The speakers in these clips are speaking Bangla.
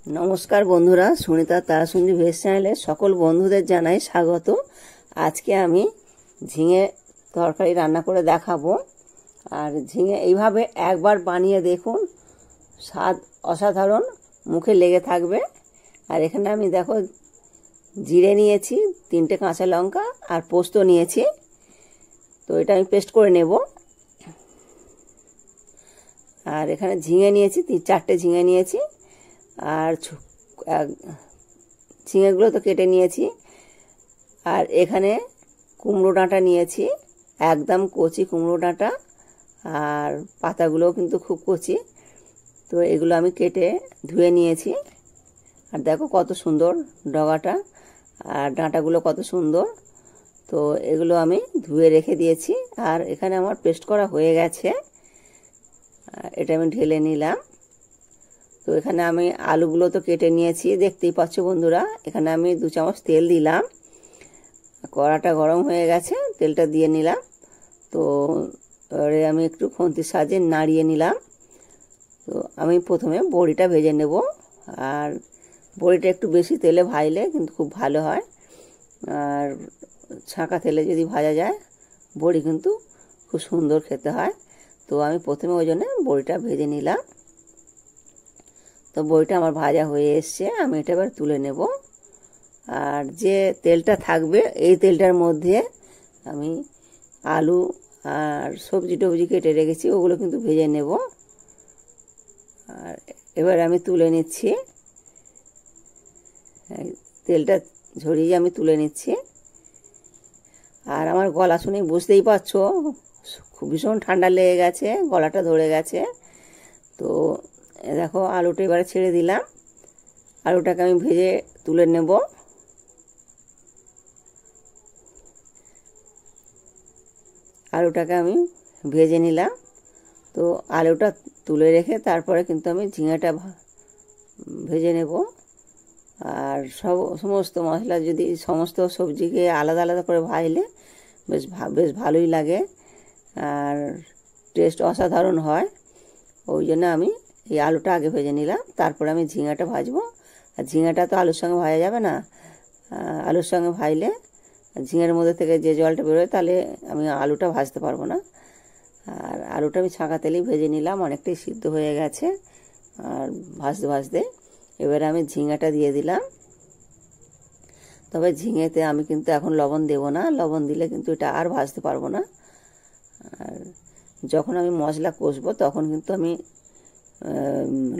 নমস্কার বন্ধুরা, সুনিতা তারাসুন্দরী ভেজ চ্যানেলে সকল বন্ধুদের জানাই স্বাগত। আজকে আমি ঝিঙে তরকারি রান্না করে দেখাবো। আর ঝিঙে এইভাবে একবার বানিয়ে দেখুন, স্বাদ অসাধারণ, মুখে লেগে থাকবে। আর এখানে আমি দেখো জিরে নিয়েছি, 3টে কাঁচা লঙ্কা আর পোস্ত নিয়েছি। তো এটা আমি পেস্ট করে নেব। আর এখানে ঝিঙে নিয়েছি, 4টে ঝিঙে নিয়েছি। আর ঝিঙেগুলো তো কেটে নিয়েছি। আর এখানে কুমড়ো ডাঁটা নিয়েছি, একদম কচি কুমড়ো ডাঁটা, আর পাতাগুলোও কিন্তু খুব কচি। তো এগুলো আমি কেটে ধুয়ে নিয়েছি। আর দেখো কত সুন্দর ডগাটা, আর ডাঁটাগুলো কত সুন্দর। তো এগুলো আমি ধুয়ে রেখে দিয়েছি। আর এখানে আমার পেস্ট করা হয়ে গেছে, এটা আমি ঢেলে নিলাম। তো এখানে আমি আলুগুলো তো কেটে নিয়েছি, দেখতেই পাচ্ছ বন্ধুরা। এখানে আমি 2 চামচ তেল দিলাম। কড়াটা গরম হয়ে গেছে, তেলটা দিয়ে নিলাম। তো এবারে আমি একটু খুন্তির সাহায্যে নাড়িয়ে নিলাম। তো আমি প্রথমে বড়িটা ভেজে নেব। আর বড়িটা একটু বেশি তেলে ভাজলে কিন্তু খুব ভালো হয়। আর ছাঁকা তেলে যদি ভাজা যায় বড়ি কিন্তু খুব সুন্দর খেতে হয়। তো আমি প্রথমে ওই জন্য বড়িটা ভেজে নিলাম। তো বড়িটা আমার ভাজা হয়ে এসছে, আমি এটা এবার তুলে নেব। আর যে তেলটা থাকবে এই তেলটার মধ্যে আমি আলু আর সবজি টবজি কেটে রেখেছি, ওগুলো কিন্তু ভেজে নেব। আর এবার আমি তুলে নিচ্ছি, তেলটা ঝরিয়ে আমি তুলে নিচ্ছি। আর আমার গলা শুনে বুঝতেই পারছো খুব ভীষণ ঠান্ডা লেগে গেছে, গলাটা ধরে গেছে। তো দেখো আলুটা এবারে ছেড়ে দিলাম। আলুটাকে আমি ভেজে তুলে নেব। আলুটাকে আমি ভেজে নিলাম। তো আলুটা তুলে রেখে তারপরে কিন্তু আমি ঝিঙেটা ভেজে নেব। আর সমস্ত মশলা যদি সমস্ত সবজিকে আলাদা আলাদা করে ভাজলে বেশ ভালোই লাগে, আর টেস্ট অসাধারণ হয়। ওই জন্য আমি এই আলুটা আগে ভেজে নিলাম, তারপরে আমি ঝিঙাটা ভাজবো। আর ঝিঙাটা তো আলুর সঙ্গে ভাজা যাবে না, আলুর সঙ্গে ভাজলে ঝিঙের মধ্যে থেকে যে জলটা বেরোয় তাহলে আমি আলুটা ভাজতে পারবো না। আর আলুটা আমি ছাঁকা তেলেই ভেজে নিলাম, অনেকটাই সিদ্ধ হয়ে গেছে। আর ভাজতে ভাজতে এবারে আমি ঝিঙাটা দিয়ে দিলাম। তবে ঝিঙেতে আমি কিন্তু এখন লবণ দেব না, লবণ দিলে কিন্তু এটা আর ভাজতে পারবো না। আর যখন আমি মশলা কষবো তখন কিন্তু আমি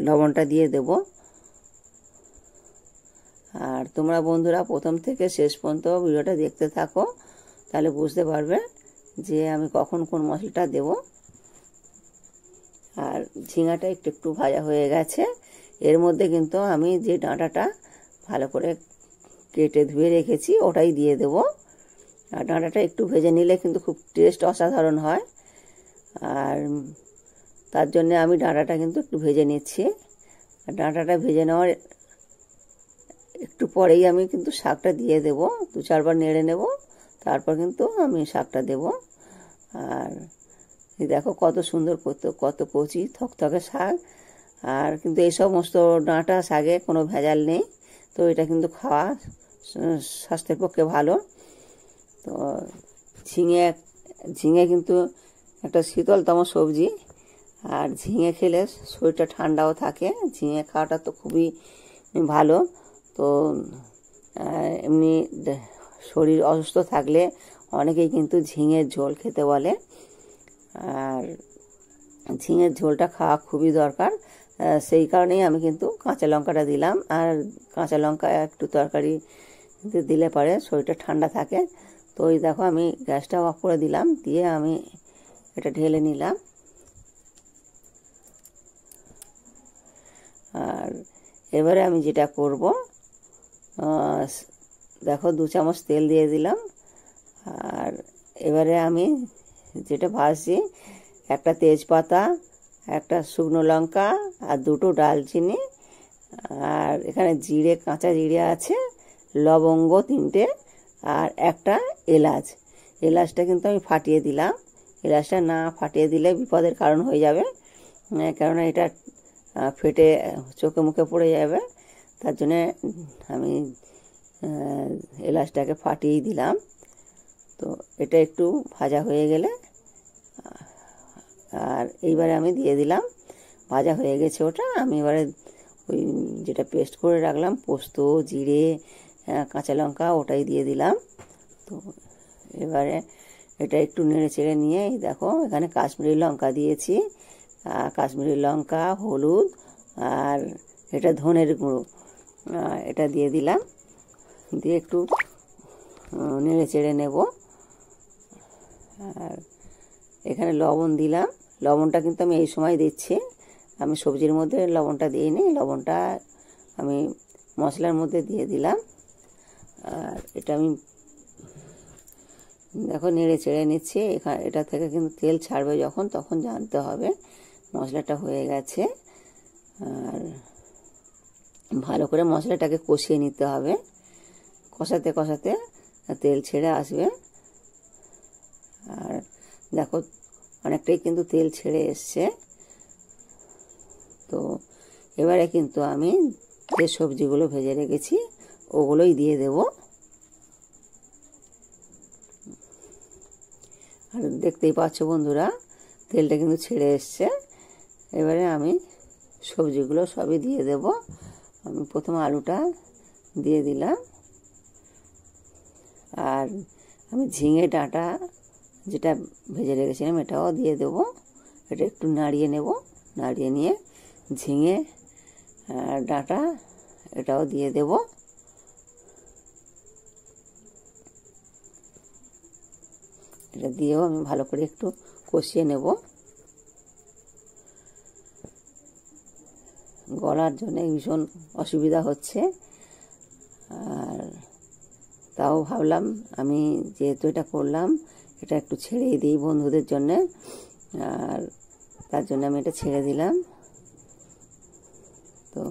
লবণটা দিয়ে দেব। আর তোমরা বন্ধুরা প্রথম থেকে শেষ পর্যন্ত ভিডিওটা দেখতে থাকো, তাহলে বুঝতে পারবে যে আমি কখন কোন মশলাটা দেব। আর ঝিঙাটা একটু একটু ভাজা হয়ে গেছে। এর মধ্যে কিন্তু আমি যে ডাঁটাটা ভালো করে কেটে ধুয়ে রেখেছি ওটাই দিয়ে দেব। আর ডাঁটাটা একটু ভেজে নিলে কিন্তু খুব টেস্ট অসাধারণ হয়। আর তার জন্য আমি ডাঁটাটা কিন্তু একটু ভেজে নিচ্ছি। আর ডাঁটাটা ভেজে নেওয়ার একটু পরেই আমি কিন্তু শাকটা দিয়ে দেব, 2-4 বার নেড়ে নেব, তারপর কিন্তু আমি শাকটা দেব। আর দেখো কত সুন্দর, কত কচি থকথকে শাক। আর কিন্তু এই সমস্ত ডাঁটা শাকে কোনো ভেজাল নেই। তো এটা কিন্তু খাওয়া স্বাস্থ্যের পক্ষে ভালো। তো ঝিঙে কিন্তু একটা শীতলতম সবজি। আর ঝিঙে খেলে শরীরটা ঠান্ডাও থাকে, ঝিঙে খাওয়াটা তো খুবই ভালো। তো এমনি শরীর অসুস্থ থাকলে অনেকেই কিন্তু ঝিঙের ঝোল খেতে বলে। আর ঝিঙের ঝোলটা খাওয়া খুবই দরকার, সেই কারণেই আমি কিন্তু কাঁচা লঙ্কাটা দিলাম। আর কাঁচা লঙ্কা একটু তরকারি দিলে পরে শরীরটা ঠান্ডা থাকে। তো ওই দেখো আমি গ্যাসটা অফ করে দিলাম, দিয়ে আমি এটা ঢেলে নিলাম। আর এবারে আমি যেটা করব, দেখো 2 চামচ তেল দিয়ে দিলাম। আর এবারে আমি যেটা ভাজছি, একটা তেজপাতা, একটা শুকনো লঙ্কা, আর 2টো ডালচিনি, আর এখানে জিরে, কাঁচা জিরে আছে, লবঙ্গ 3টে, আর একটা এলাচ। এলাচটা কিন্তু আমি ফাটিয়ে দিলাম। এলাচটা না ফাটিয়ে দিলে বিপদের কারণ হয়ে যাবে, কেননা এটা ফেটে চোখে মুখে পড়ে যাবে। তার জন্যে আমি এলাচটাকে ফাটিয়েই দিলাম। তো এটা একটু ভাজা হয়ে গেলে আর এইবারে আমি দিয়ে দিলাম, ভাজা হয়ে গেছে ওটা, আমি এবারে ওই যেটা পেস্ট করে রাখলাম পোস্ত, জিরে, কাঁচা লঙ্কা, ওটাই দিয়ে দিলাম। তো এবারে এটা একটু নেড়ে চেড়ে নিয়ে দেখো এখানে কাশ্মীরি লঙ্কা দিয়েছি, কাশ্মীরি লঙ্কা, হলুদ আর এটা ধনের গুঁড়ো, এটা দিয়ে দিলাম। দিয়ে একটু নেড়ে চেড়ে নেব। আর এখানে লবণ দিলাম, লবণটা কিন্তু আমি এই সময় দিচ্ছি, আমি সবজির মধ্যে লবণটা দিইনি, লবণটা আমি মশলার মধ্যে দিয়ে দিলাম। আর এটা আমি দেখো নেড়ে চেড়ে নিচ্ছি। এটা থেকে কিন্তু তেল ছাড়বে যখন, তখন জানতে হবে মশলাটা হয়ে গেছে। আর ভালো করে মশলাটাকে কষিয়ে নিতে হবে, কষাতে কষাতে তেল ছেড়ে আসবে। আর দেখো অনেকটাই কিন্তু তেল ছেড়ে এসছে। তো এবারে কিন্তু আমি যে সবজিগুলো ভেজে রেখেছি ওগুলোই দিয়ে দেব। আর দেখতেই পাচ্ছ বন্ধুরা তেলটা কিন্তু ছেড়ে এসছে। এবারে আমি সবজিগুলো সবই দিয়ে দেব। আমি প্রথমে আলুটা দিয়ে দিলাম, আর আমি ঝিঙে ডাঁটা যেটা ভেজে রেখেছিলাম এটাও দিয়ে দেবো। এটা একটু নাড়িয়ে নেব, নাড়িয়ে নিয়ে ঝিঙে ডাঁটা এটাও দিয়ে দেব। এটা দিয়েও আমি ভালো করে একটু কষিয়ে নেব। গলার জন্য ভীষণ অসুবিধা হচ্ছে, আর তাও ভাবলাম আমি যেহেতু এটা করলাম এটা একটু ছেড়েই দিই বন্ধুদের জন্যে, আর তার জন্য আমি এটা ছেড়ে দিলাম। তো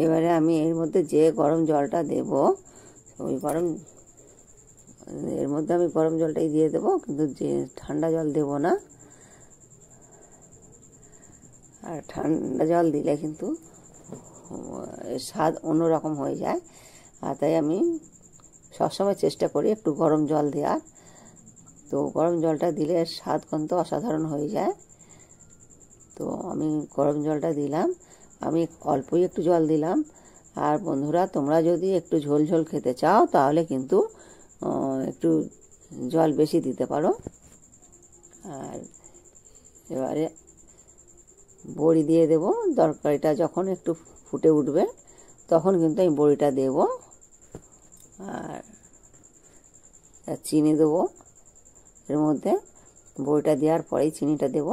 এবারে আমি এর মধ্যে যে গরম জলটা দেব, ওই এর মধ্যে আমি গরম জলটাই দিয়ে দেবো, কিন্তু যে ঠান্ডা জল দেব না। আর ঠান্ডা জল দিলে কিন্তু স্বাদ অন্যরকম হয়ে যায়, আর তাই আমি সবসময় চেষ্টা করি একটু গরম জল দেওয়ার। তো গরম জলটা দিলে স্বাদ কিন্তু অসাধারণ হয়ে যায়। তো আমি গরম জলটা দিলাম, আমি অল্পই একটু জল দিলাম। আর বন্ধুরা তোমরা যদি একটু ঝোল ঝোল খেতে চাও তাহলে কিন্তু একটু জল বেশি দিতে পারো। আর এবারে বড়ি দিয়ে দেব, তরকারিটা যখন একটু ফুটে উঠবে তখন কিন্তু আমি বড়িটা দেব। আর চিনি দেবো এর মধ্যে, বড়িটা দেওয়ার পরেই চিনিটা দেব।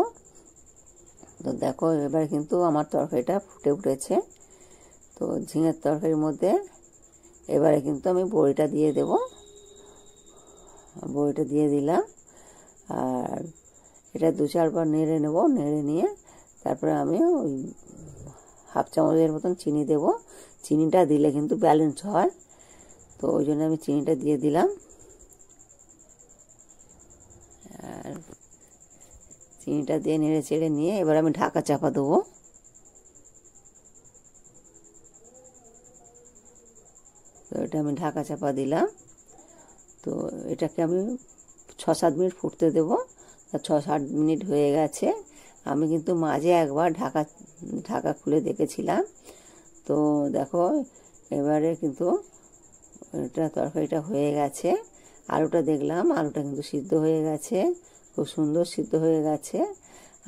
তো দেখো এবার কিন্তু আমার তরকারিটা ফুটে উঠেছে। তো ঝিঙের তরকারির মধ্যে এবারে কিন্তু আমি বড়িটা দিয়ে দেব, বড়িটা দিয়ে দিলাম। আর এটা 2-4 বার নেড়ে নেব, নেড়ে নিয়ে তারপরে আমি ওই হাফ চামচের মতন চিনি দেব। চিনিটা দিলে কিন্তু ব্যালেন্স হয়, তো ওই জন্য আমি চিনিটা দিয়ে দিলাম। আর চিনিটা দিয়ে নেড়ে চেড়ে নিয়ে এবার আমি ঢাকা চাপা দেবো। তো এটা আমি ঢাকা চাপা দিলাম। তো এটাকে আমি 6-7 মিনিট ফুটতে দেবো। 6-7 মিনিট হয়ে গেছে। আমি কিন্তু মাঝে একবার ঢাকা খুলে দেখেছিলাম। তো দেখো এবারে কিন্তু এটা তরকারিটা হয়ে গেছে। আলুটা দেখলাম, আলুটা কিন্তু সিদ্ধ হয়ে গেছে, খুব সুন্দর সিদ্ধ হয়ে গেছে।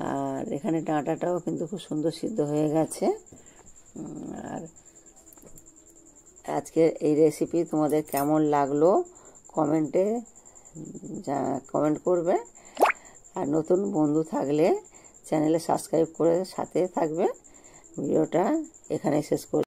আর এখানে ডাঁটাটাও কিন্তু খুব সুন্দর সিদ্ধ হয়ে গেছে। আর আজকের এই রেসিপি তোমাদের কেমন লাগলো কমেন্টে কমেন্ট করবে। আর নতুন বন্ধু থাকলে চ্যানেলে সাবস্ক্রাইব করে সাথে থাকবে। ভিডিওটা এখানে শেষ করব।